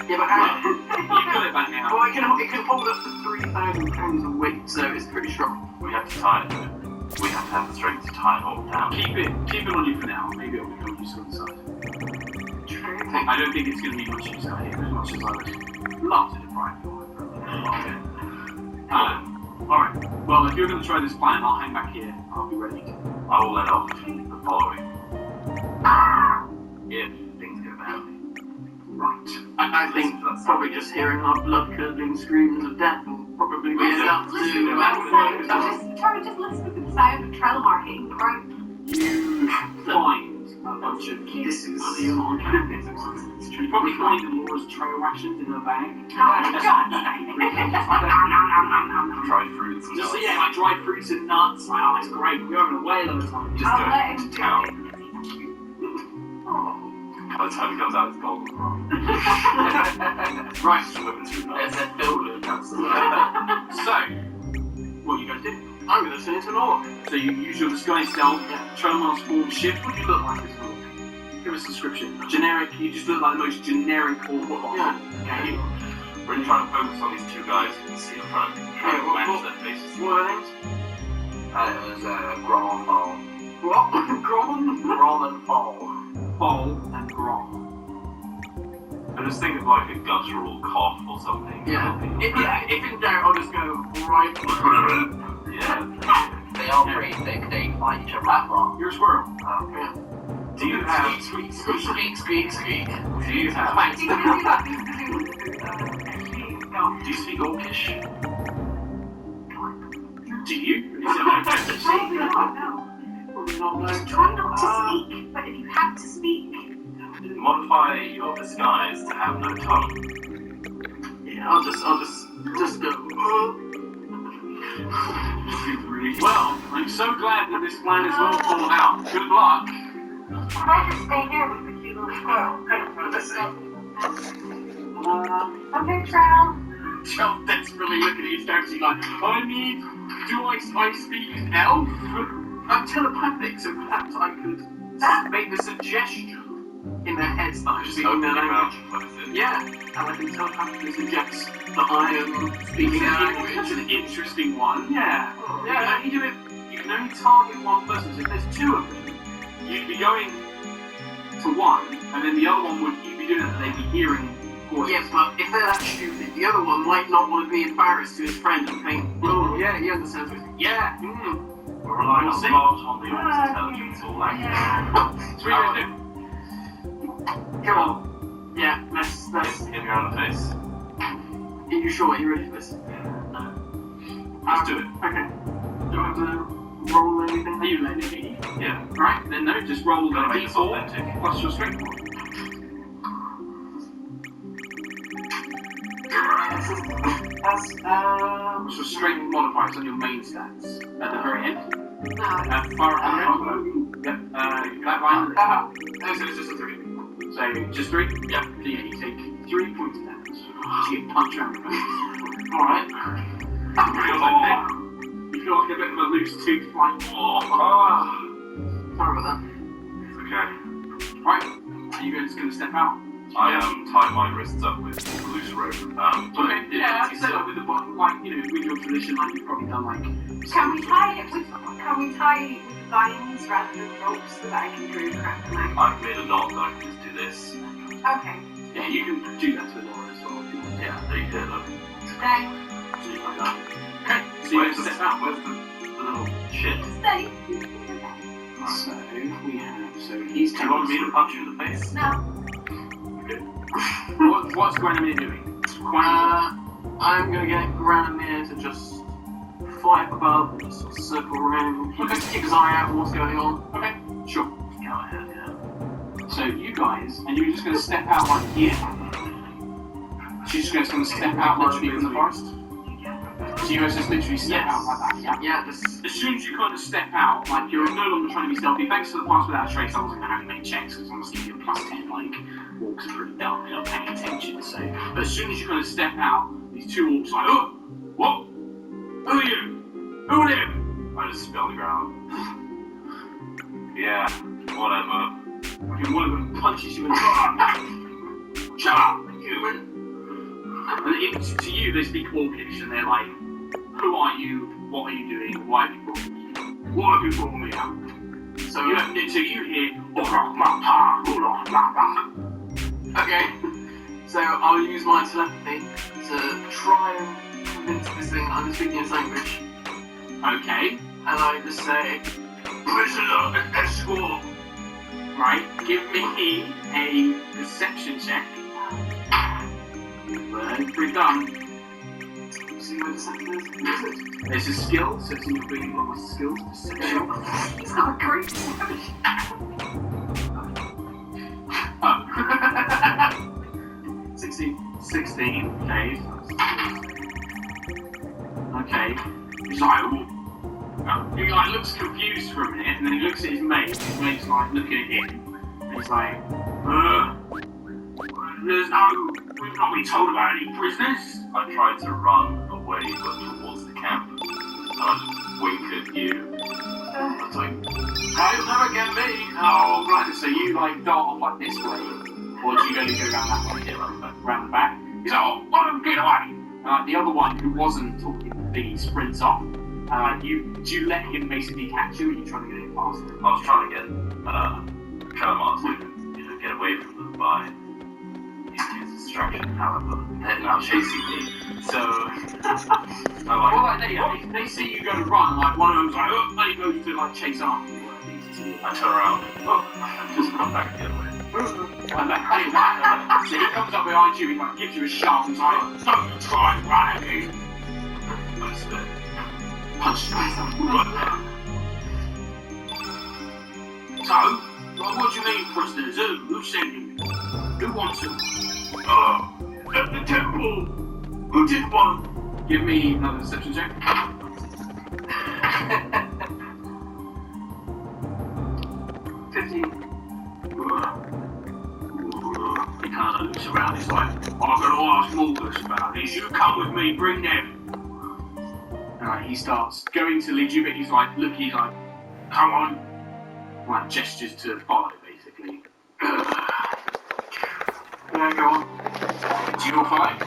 Yeah, but You got it back now. well, it can hold up to 3,000 pounds of weight, so it's pretty strong. We have to tie it to it. We have to have the strength to tie an orc down. Keep it on you for now. Maybe it'll become useful on the side. True. I don't think it's going to be much use out here as much as I would love to deprive you of it. Alright. Well, if you're going to try this plan, I'll hang back here. I'll be ready. I will let off the following. If things go badly. Right. I think that's probably just hearing our blood-curdling screams of death will probably be enough to... Just listen to the sound of Trelemar hitting the ground. You find a bunch of keys money on campus. You probably find Laura's trail rations in her bag. Dried fruits and Just nuts. yeah, like dried fruits and nuts. Wow, that's great. We're having a whale of a time. Just I'll go let him to do town. it. By the time he comes out, it's golden. Right. Swimming through There's nuts. that builder that's So, what you guys do? I'm going to turn into an orc. So you use your disguise self, Chrono's form shift. What do you look like as an orc? Give us a description. Generic. You just look like the most generic orc. Yeah. Okay. We're really trying to focus on these two guys you can see in front. Trying to match their faces. What are their names? It was Grom and Fall. What? Grom? Grom and Fall. Bol and Grom. I just think of like a guttural cough or something. Yeah. If in doubt, I'll just go, alright. Yeah. They are pretty thick, they fight each other a lot. You're a squirrel. Yeah. Do you have? Squeak, squeak, squeak, squeak, squeak. Do you have? Do you do that? No. Do you speak Orcish? Do you? Is it like Probably not, no. Probably not, no. Try not to speak, but if you have to speak, Modify your disguise to have no tongue. Yeah, I'll just go. Well, I'm so glad that this plan is well thought out. Good luck. Can I just stay here with the cute little squirrel? Okay, Chrono. Chell desperately looking at his taxi like, do I speak elf? I'm telepathic, so perhaps I could make the suggestion in their heads that I'm speaking their language. Yeah, and I can telepathically suggest that I am speaking their language. That's an interesting one. Yeah. Yeah, you can only target one person, so if there's two of them, you'd be going to one, and then the other one you'd be doing it, and they'd be hearing. Yes, but if they're that stupid, the other one might not want to be embarrassed to his friend and think, oh, yeah, he understands it. Yeah, We're relying on the orc's intelligence or language. So what are you going to do? Come on. Yeah, let's hit me around the face. Are you sure? Are you ready for this? Let's do it. Okay. Do I have to roll anything? Are you letting me? Yeah. Right, then no, just roll the Make it d4 authentic. plus your strength. What's your strength modifiers on your main stats? At the very end? No. Far up. Yep. That line. So it's just a 3. So just 3? Yeah. So yeah, you take 3 points of damage. You get punched around the face. Alright. You feel like a bit of a loose tooth, like, sorry about that. It's okay. Right. Are you guys going to step out? I tie my wrists up with loose rope. Okay, yeah, you set up with the bottom, like, with your tradition, like you've probably done, like... Can we tie it with vines rather than ropes so that I can drew correct the leg? I've made a knot that I can just do this. Okay. Yeah, you can do that to the Laura as well. Yeah, there you go, look. Stay. See like that. Okay, so you Where's can the step out. where's the little shit? Stay. So, we have, he's Do you want me to punch you in the face? No. What's Granamir doing? I'm going to get Granamir to just fly up above and just sort of circle around, keep his eye out on what's going on. Okay, sure. Go ahead, yeah. So you guys, and you're just going to step out like here. She's just going to step out literally from the forest. So you guys just literally step out like that, yeah? Yeah, As soon as you kind of step out, like you're no longer trying to be stealthy. Thanks to the pass without a trace, I wasn't going to have you make checks because I'm going to give you a +10. Like, walks are pretty dumb, they're not paying attention. So, but as soon as you kind of step out, these two orcs like, oh, what? Who are you? Who are them? I just spit on the ground. Yeah, whatever. Okay, one of them punches you in the eye. Shut up, human! And to you, they speak Orcish, and they're like, who are you? What are you doing? Why have you brought me here? What have you brought me out? So you hear, okay. So I'll use my telepathy to try and convince this thing I'm speaking its language. okay, And I just say, prisoner and escort. Right, give me a deception check. Pretty done. see where the second is? There's a skill, so it's in your being on my skills, deception. It's not a great Oh. 16. 16, okay. Okay. He's like, ooh. He like looks confused for a minute, and then he looks at his mate. His mate's like looking at him, and he's like, we've not been told about any prisoners. I tried to run away, but towards the camp. And I just wink at you. It's like, you'll never get me. Oh, right. So you like dart off like this way, or do you only go around that way? Yeah, round the back. He's like, oh, let him get away. The other one who wasn't talking to me sprints off. Do you let him basically catch you, or are you trying to get him past him? I was trying to get Kalamar to get away from them by using his distraction, however, they're now chasing me. So They see you go to run, like one of them's like, oh, and he goes to like chase after you. I turn around and just come back and get away. So he comes up behind you, he like gives you a shove, and he's like, don't try and run at me. I spit. Punch myself. So, what do you mean, prisoners? Who sent you? Who wants them? At the temple. Who did one? Give me another deception check. 15. looks around, he's like, I'm gonna ask Morgus about this, you come with me, bring them. Alright, he starts going to lead you, but he's like, come on. Like, gestures to follow, basically. Yeah, go on. Do you all fight?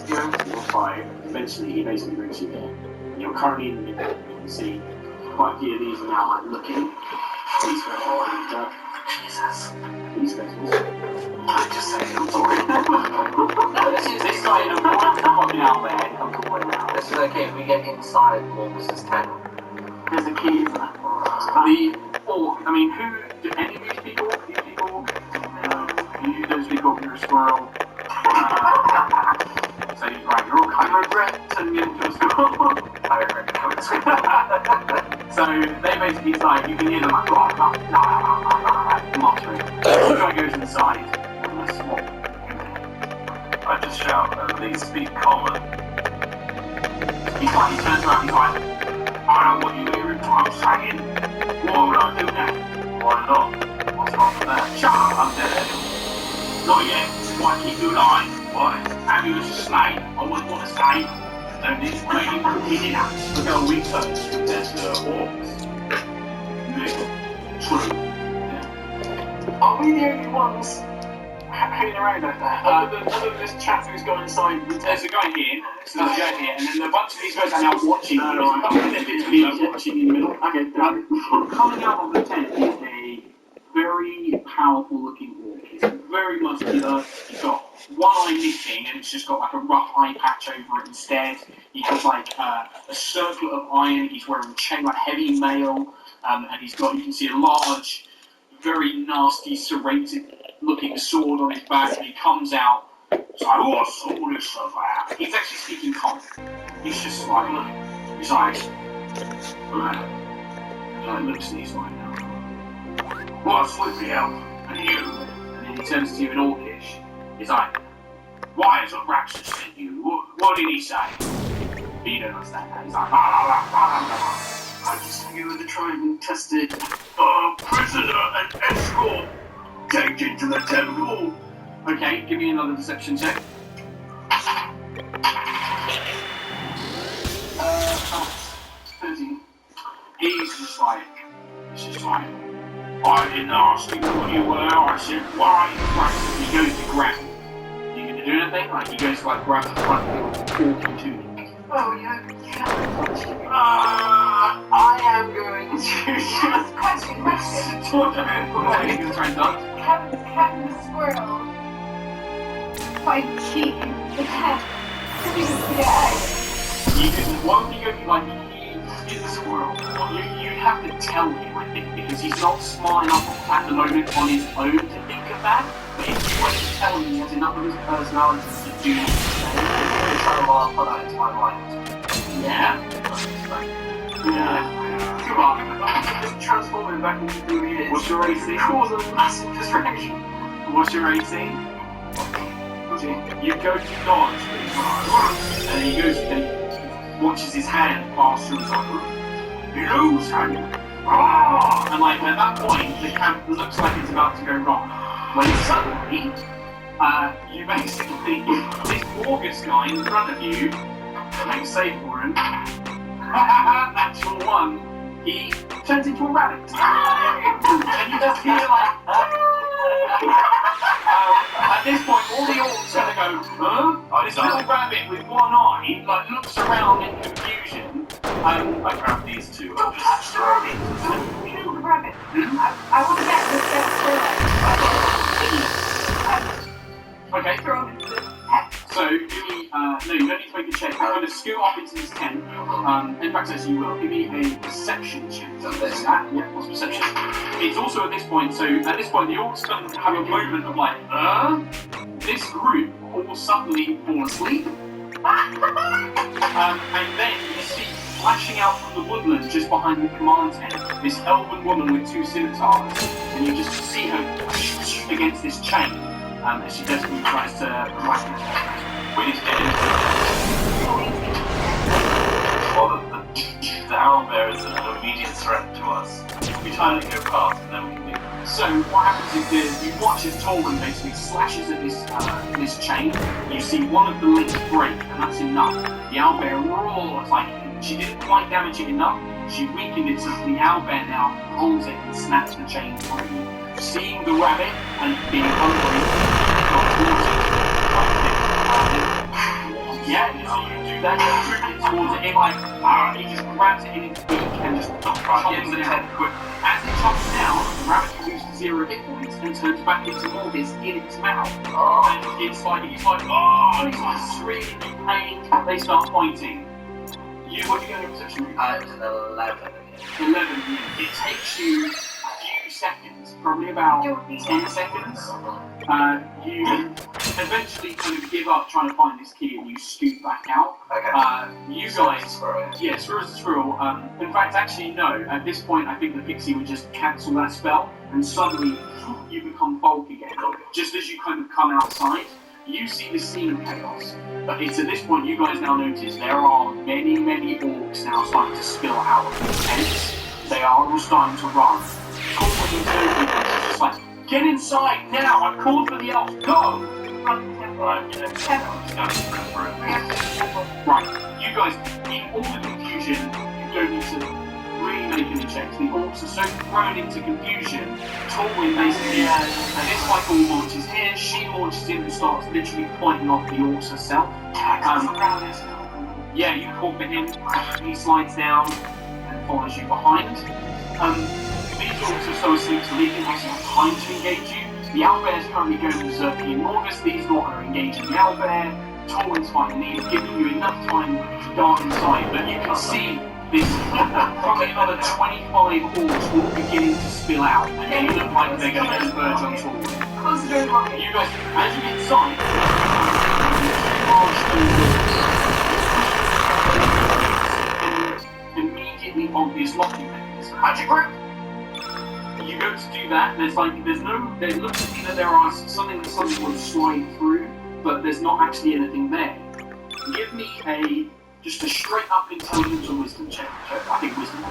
Yeah, you all fight. Eventually, he basically brings you there. You're currently in the middle. You can see quite a few of these are now like looking. These guys are Jesus. These guys are I just say I'm sorry. This guy in the corner is popping out there and comes all the way around. This is okay if we get inside Morgus's tent. There's a key, isn't there? I mean, who do any of these people? You those people, you're a squirrel. So right, you're all kind of regret turning into a squirrel. I regret becoming a squirrel. So they basically, it's like, you can hear them like, muttering. The guy goes inside, and they swap. I just shout, at least speak common. He turns around, he's like, I know what you're hearing, I'm saying. Why would I do that? Why not? What's wrong with that? Shut up, I'm dead. Not yet. Why keep you alive? Why? Have you as a slave? I wouldn't want to say. Don't need to really put me in that. Look how we touch compared to orcs. True. Yeah. Are we the only ones hanging around like that? Other than this chap who's gone inside. There's a guy here, so there's a guy here, and then a bunch of these guys are now watching. They're literally watching in the middle. Okay, Coming out of the tent is a very powerful looking orc. It's very muscular. He's got one eye missing, and it's just got like a rough eye patch over it instead. He has like a circlet of iron. He's wearing a chain, like heavy mail, and he's got, you can see a large, very nasty, serrated looking sword on his back, and he comes out. It's like, what's all this stuff out? He's actually speaking common. He's just like, look, his eyes. Looks at these right now. What's with the elf? And you? And then he turns to you in Orcish. He's like, why has Raxus sent you? What did he say? But you don't understand that. He's like, I just sent you to try and test it. Prisoner and escort. Take it to the temple. Okay, give me another deception check. He's just like, I didn't ask you what you were, I said, why? He goes to grab. You gonna do anything? Like, he goes to like grab the front of the talking to you. Oh, yeah. I am going to Question. What are you gonna try and dodge? Can the squirrel find key the cat? You can, won't you go, like, he is a squirrel. You have to tell him, I think, because he's not smart enough at the moment on his own to think of that. But if you want to tell him, he has enough of his personality to do it. I'll put that into my mind. Yeah. Come on. Just transform him back into who he is. What's your AC? Cause a massive distraction. What's your AC? You go to dodge, and he goes and he watches his hand pass through his arm. He lose hand. And like at that point, the camp looks like it's about to go wrong. When suddenly, you basically, this August guy in front of you, make a save for him. Natural one. He turns into a rabbit. And you just hear like. At this point, all the orcs are gonna go, huh? This little rabbit with one eye, like, looks around in confusion. I grab these two and just throw them into the Rabbit. I want to get this Okay. throw him into the pet. So, give me, no, you don't need to make a check. I'm going to scoot up into this tent. In fact, as you will, give me a perception check. Yeah, what's perception? It's also at this point, so at this point, the orcs have a moment of like, this group all suddenly fall asleep. And then you see flashing out from the woodland just behind the command tent, this elven woman with two scimitars, and you just see her against this chain as she desperately tries to whack it. We need to get in. Well, the owlbear is an immediate threat to us. We try to go past and then we can leave. So what happens is you watch as Torben basically slashes at this chain. You see one of the links break, and that's enough. The owlbear roars like she didn't quite damage it enough. She weakened it, so the owlbear now pulls it and snaps the chain free. Seeing the rabbit and being hungry, yeah, so you do that, you trip it towards it, he just grabs it in its beak and just chomps it down. As it chomps down, the rabbit loses 0 hit points and turns back into Morgus in its mouth. And he's like, he's like screaming in pain. They start fighting. What do you get in perception? 11. 11. It takes you a few seconds, probably about 10 seconds. You eventually kind of give up trying to find this key and you scoot back out. Okay. You guys, yeah, through as a squirrel. In fact, actually, no. At this point, I think the pixie would just cancel that spell, and suddenly you become bulk again. Just as you kind of come outside, you see the scene of chaos. But it's at this point you guys now notice there are many, many orcs now starting to spill out of the tents. They are all starting to run. Calling is just like, get inside now! I've called for the elves, go! Right, you guys, in all the confusion, you don't need to really make any checks. The orcs are so thrown into confusion, Torwin basically, and this Michael launches here, she launches in and starts literally pointing off the orcs herself. Yeah, you call for him, he slides down and follows you behind. These orcs are so asleep so they can actually have time to engage you. The owlbear is currently going berserk in August, these lot are engaging the owlbear. Torwin's fighting these, giving you enough time to dart inside, but you can see this probably another 25 orcs all beginning to spill out, and they look like they're going to converge on Torwin. You guys, as you get inside, immediately obvious locking mechanism. Magic grip! You go to do that, there looks to be that there are something that somebody would slide through, but there's not actually anything there. Give me just a straight up intelligence or wisdom check. I think wisdom.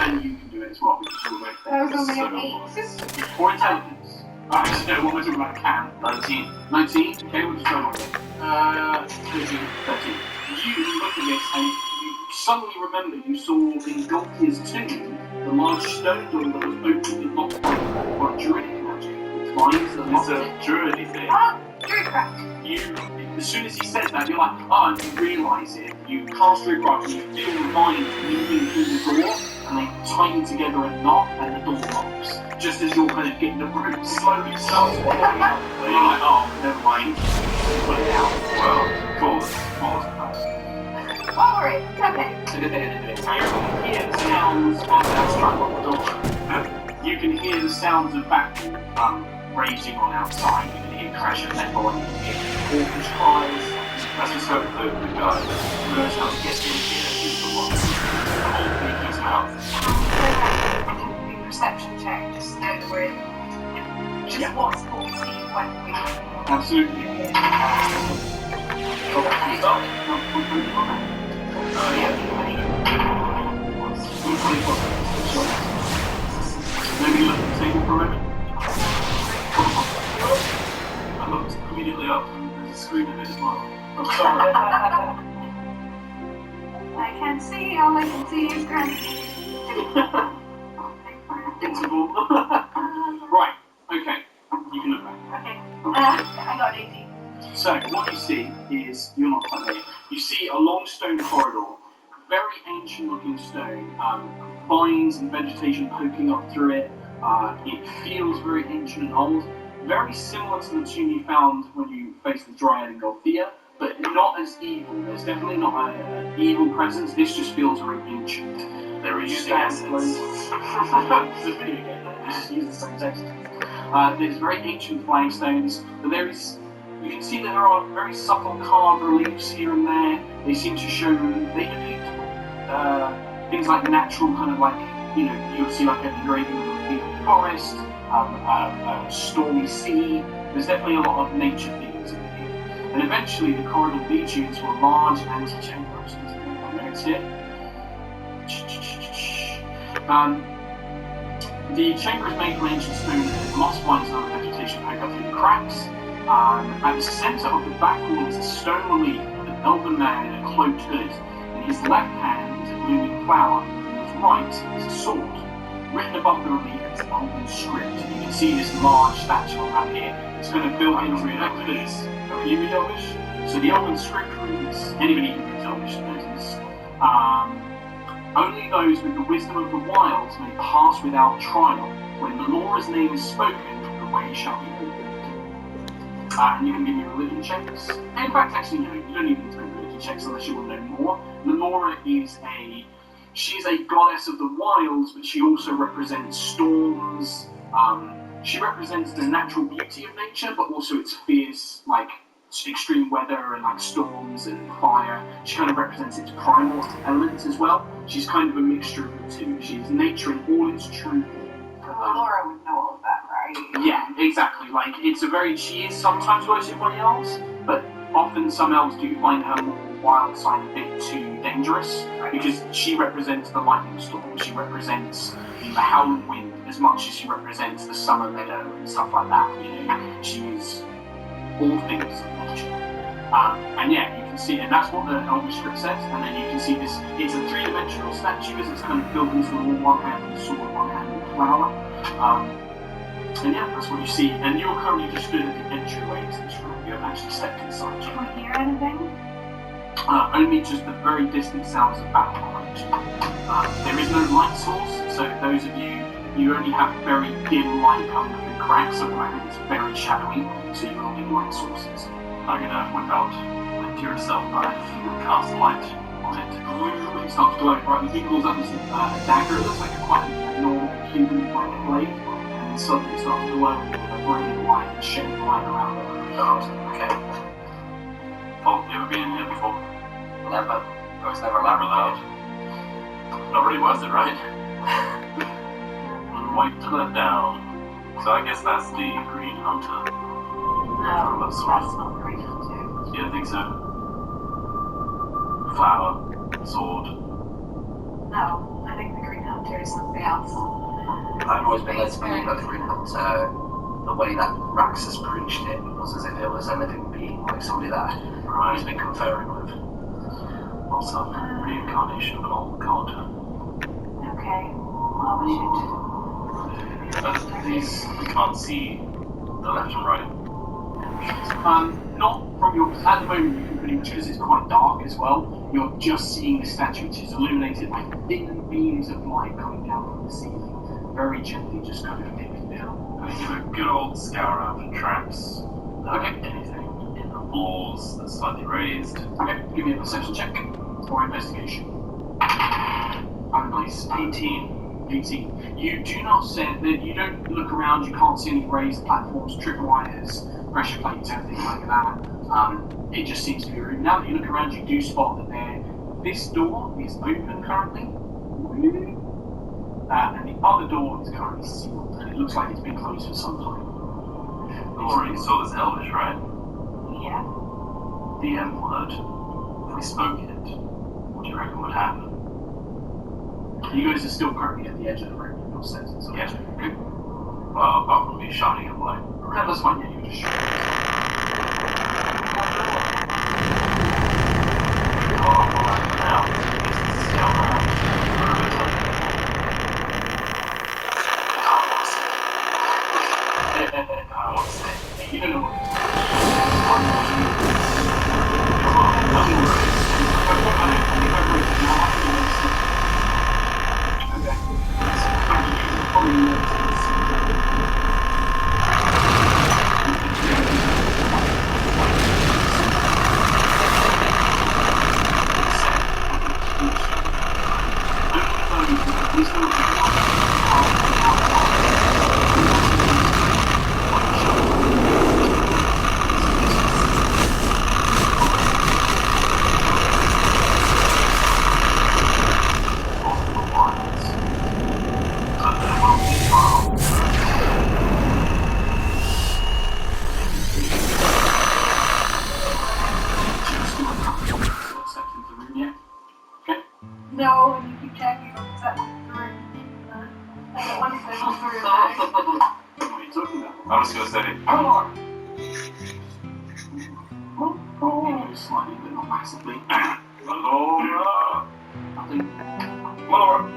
And you can do it as well, because you're right there. Or intelligence. Actually, no, what we're talking about can. 19. 19? Okay, we'll just go on. 13. You look at this and you suddenly remember you saw in Golkier's tomb the large stone door that was opened and locked by druidic magic. It lines that locked it. Druidic thing. As soon as he says that, you're like, and you realise it. You cast Druidcraft and you feel the vines moving through the door, and they tighten together a knot, and the door locks. Just as you're kind of getting the room slowly starts falling out. And you're like, never mind. Put it out. Well, of course. Alright, okay. You can hear the sounds of that struck on the door. You can hear the sounds of battle raging on outside. You can hear crash of metal and you can hear orcish cries. As you spoke to the guy that knows how to get in here, he's the one the whole thing is out. I can do a perception check, just to know that we're in. Just what's called see when we. Absolutely. Maybe look at the table for a minute. I looked immediately up and there's a screen of it as well. I'm sorry. I can see, all I can see is gravity. Interval. Right, okay. You can look back. Okay. I got 18. So, what you see is, you're not quite there. You see a long stone corridor, very ancient looking stone, vines and vegetation poking up through it. It feels very ancient and old, very similar to the tomb you found when you faced the Dryad in Golthia, but not as evil. There's definitely not an evil presence. This just feels very ancient. There is essence. It's a video game. They just use the same text. There's very ancient flagstones, but you can see that there are very subtle carved reliefs here and there. They seem to show, they depict things like natural kind of like, you'll see like an engraving of a forest, a stormy sea. There's definitely a lot of nature things in here. And eventually the corridor leads you into a large antechamber. Here. The chamber is made from ancient stone and moss vines and other vegetation poke up through the cracks. At the centre of the back wall is a stone relief of an elven man in a cloaked hood. In his left hand is a blooming flower, and his right is a sword. Written above the relief is elven script. You can see this large statue around here. It's kind of built into it. Can you read Elvish? So the elven script reads, anybody who reads Elvish knows this. Only those with the wisdom of the wilds may pass without trial. When the Laura's name is spoken, the way shall be opened. And you can give me religion checks. In fact, actually, no, you don't even need to make religion checks unless you want to know more. Laura is she's a goddess of the wilds, but she also represents storms. She represents the natural beauty of nature, but also its fierce, like, extreme weather and like storms and fire. She kind of represents its primal elements as well. She's kind of a mixture of the two. She's nature in all its true form. Laura would know all of that, right? Yeah, exactly. Like, she is sometimes worshipped by elves, but often some elves do find her more wild side a bit too dangerous, because she represents the lightning storm. She represents the howling wind as much as she represents the summer meadow and stuff like that. You know, she is all things of nature. And yeah, you can see, and that's what the Elvish script says, and then you can see this, it's a three-dimensional statue as it's kind of built into the wall, one hand with a sword, one hand with a flower. And yeah, that's what you see, and you're currently just stood at the entryway to this room. You haven't actually stepped inside yet. Can we hear anything? Only just the very distant sounds of battle knowledge. There is no light source, so those of you only have very dim light coming through cracks, so at the moment it's very shadowy, so you will need light sources. I'm gonna whip out my pure self knife and cast light on it. It starts glowing brightly. He pulls up his dagger. It looks like a quite normal human like blade, and suddenly it starts glowing with a brilliant light and shedding light around it. Oh, okay. Oh, you ever been in here before? Never. I was never Never allowed. allowed. Not really worth it, right? Wipe that down. So I guess that's the Green Hunter. No, That's that's not Green Hunter. You don't think so? Flower, sword. No, I think the Green Hunter is something else. I've always been led to believe that the Green Hunter, the way that Raxus preached it, was as if it was a living being, like somebody that he's been conferring with. Or some reincarnation of an old god. Okay, well, we should. These, we can't see the left and right. Not from your, at the moment you can pretty much, because it's quite dark as well, you're just seeing the statue, which is illuminated by thin beams of light coming down from the ceiling, very gently just kind of dipping down. I give a good old scour out for traps. Okay. Anything in the floors that's slightly raised. Okay, give me a perception check or investigation. Oh, nice. 18. 18. You do not say that you don't look around, you can't see any raised platforms, tripwires, pressure plates, anything like that. It just seems to be a room. Now that you look around, you do spot that this door is open currently. And the other door is currently sealed, and it looks like it's been closed for some time. Already saw this Elvish, right? Yeah. The M word. If we spoke it, what do you reckon would happen? You guys are still currently at the edge of the room. You've not stepped inside. Yeah, good. Well, apart from me shining a light. No, that's fine. Yeah, you just shoot. You don't know what Once they come through, What are you talking about? I'm just gonna say, come on. Maybe slightly, but not massively. Laura! I think Laura!